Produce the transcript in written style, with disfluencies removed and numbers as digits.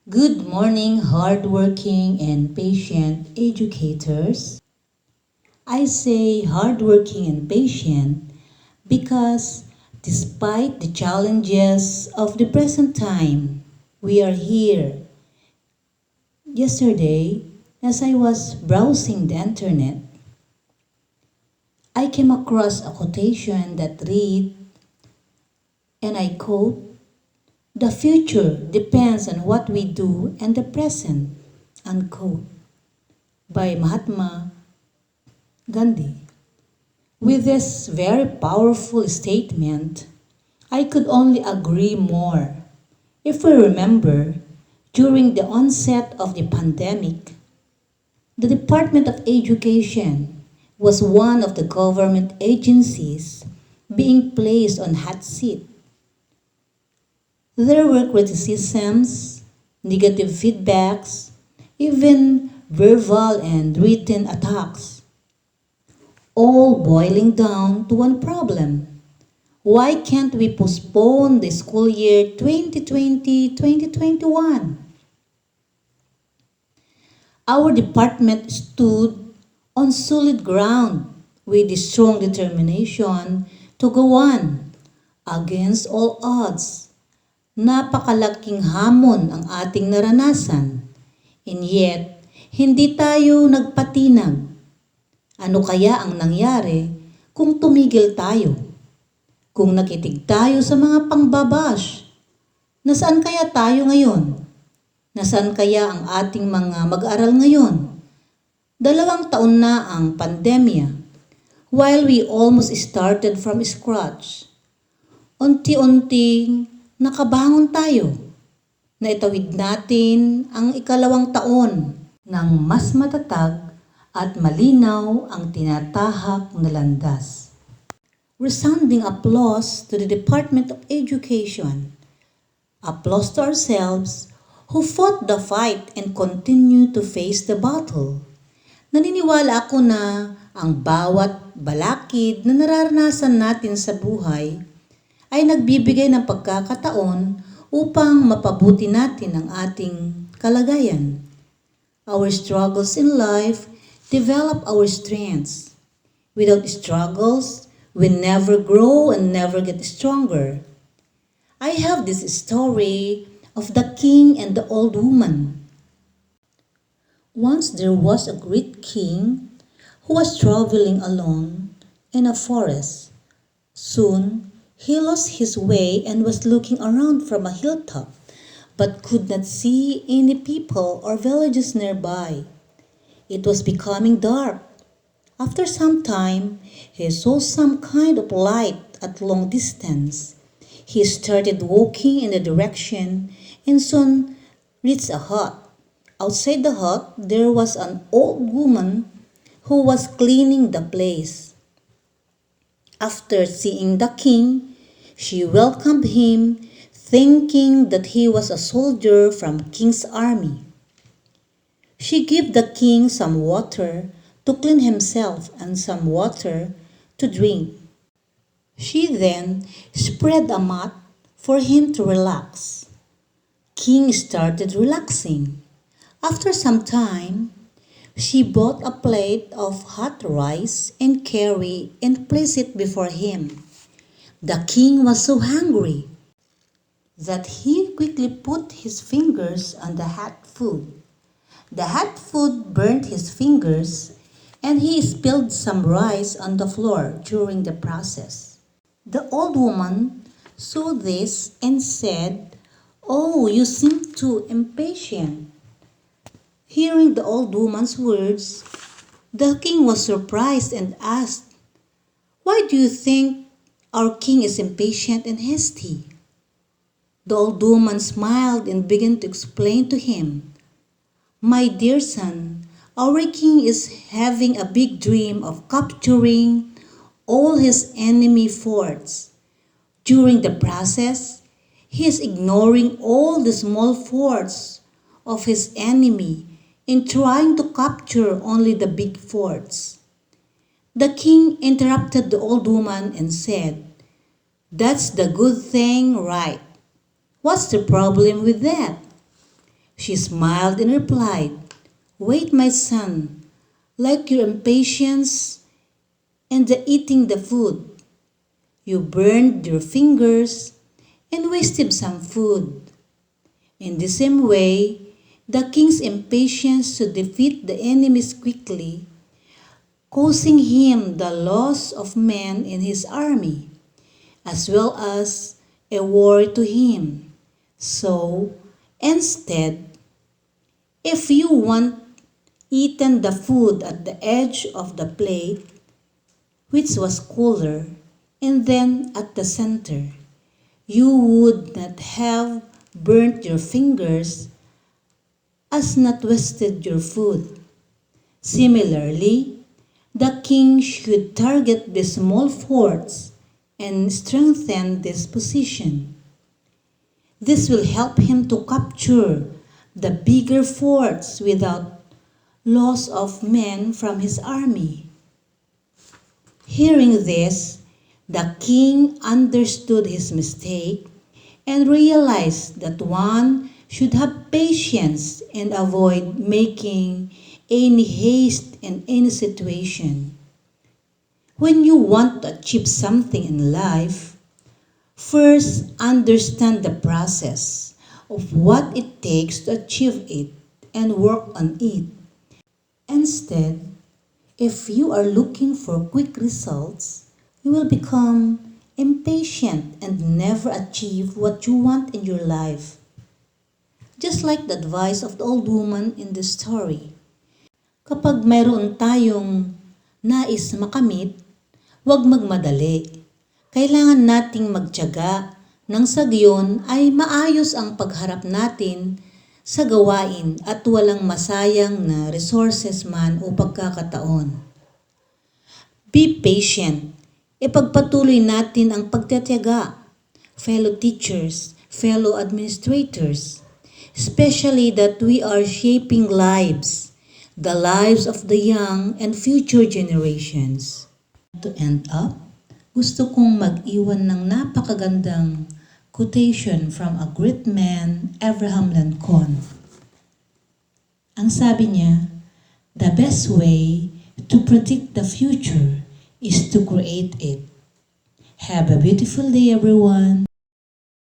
Good morning, hardworking and patient educators. I say hardworking and patient because despite the challenges of the present time, we are here. Yesterday, as I was browsing the internet, I came across a quotation that read, and I quote, "The future depends on what we do and the present," unquote, by Mahatma Gandhi. With this very powerful statement, I could only agree more. If we remember, during the onset of the pandemic, the Department of Education was one of the government agencies being placed on hot seat. There were criticisms, negative feedbacks, even verbal and written attacks, all boiling down to one problem. Why can't we postpone the school year 2020-2021? Our department stood on solid ground with a strong determination to go on against all odds. Napakalaking hamon ang ating naranasan, and yet hindi tayo nagpatinag. Ano kaya ang nangyari kung tumigil tayo? Kung nakitig tayo sa mga pangbabash? Nasaan kaya tayo ngayon? Nasaan kaya ang ating mga mag-aral ngayon? 2 taon na ang pandemya. While we almost started from scratch, unti-unting nakabangon tayo. Naitawid natin ang 2 taon ng mas matatag at malinaw ang tinatahak na landas. Resounding applause to the Department of Education. Applause to ourselves who fought the fight and continue to face the battle. Naniniwala ako na ang bawat balakid na nararanasan natin sa buhay ay nagbibigay ng pagkakataon upang mapabuti natin ang ating kalagayan. Our struggles in life develop our strengths. Without struggles, we never grow and never get stronger. I have this story of the king and the old woman. Once there was a great king who was traveling alone in a forest. Soon, he lost his way and was looking around from a hilltop, but could not see any people or villages nearby. It was becoming dark. After some time, he saw some kind of light at long distance. He started walking in the direction and soon reached a hut. Outside the hut, there was an old woman who was cleaning the place. After seeing the king, she welcomed him, thinking that he was a soldier from king's army. She gave the king some water to clean himself and some water to drink. She then spread a mat for him to relax. King started relaxing. After some time, she bought a plate of hot rice and curry and placed it before him. The king was so hungry that he quickly put his fingers on the hot food. The hot food burnt his fingers and he spilled some rice on the floor during the process. The old woman saw this and said, "Oh, you seem too impatient." Hearing the old woman's words, the king was surprised and asked, "Why do you think our king is impatient and hasty?" The old woman smiled and began to explain to him, "My dear son, our king is having a big dream of capturing all his enemy forts. During the process, he is ignoring all the small forts of his enemy in trying to capture only the big forts." The king interrupted the old woman and said, "That's the good thing, right? What's the problem with that?" She smiled and replied, "Wait, my son, like your impatience and the eating the food. You burned your fingers and wasted some food. In the same way, the king's impatience to defeat the enemies quickly, causing him the loss of men in his army, as well as a worry to him. So, instead, if you want eaten the food at the edge of the plate, which was cooler, and then at the center, you would not have burnt your fingers as not wasted your food. Similarly, the king should target the small forts and strengthen this position. This will help him to capture the bigger forts without loss of men from his army. Hearing this, the king understood his mistake and realized that one should have patience and avoid making any haste in any situation. When you want to achieve something in life, first understand the process of what it takes to achieve it and work on it. Instead, if you are looking for quick results, you will become impatient and never achieve what you want in your life. Just like the advice of the old woman in the story. Kapag mayroon tayong nais makamit, huwag magmadali. Kailangan nating magtiyaga nang sa gayon ay maayos ang pagharap natin sa gawain at walang masayang na resources man o pagkakataon. Be patient. Ipagpatuloy natin ang pagtitiyaga, fellow teachers, fellow administrators, especially that we are shaping lives, the lives of the young and future generations. To end up, gusto kong mag-iwan ng napakagandang quotation from a great man, Abraham Lincoln. Ang sabi niya, "The best way to predict the future is to create it." Have a beautiful day, everyone.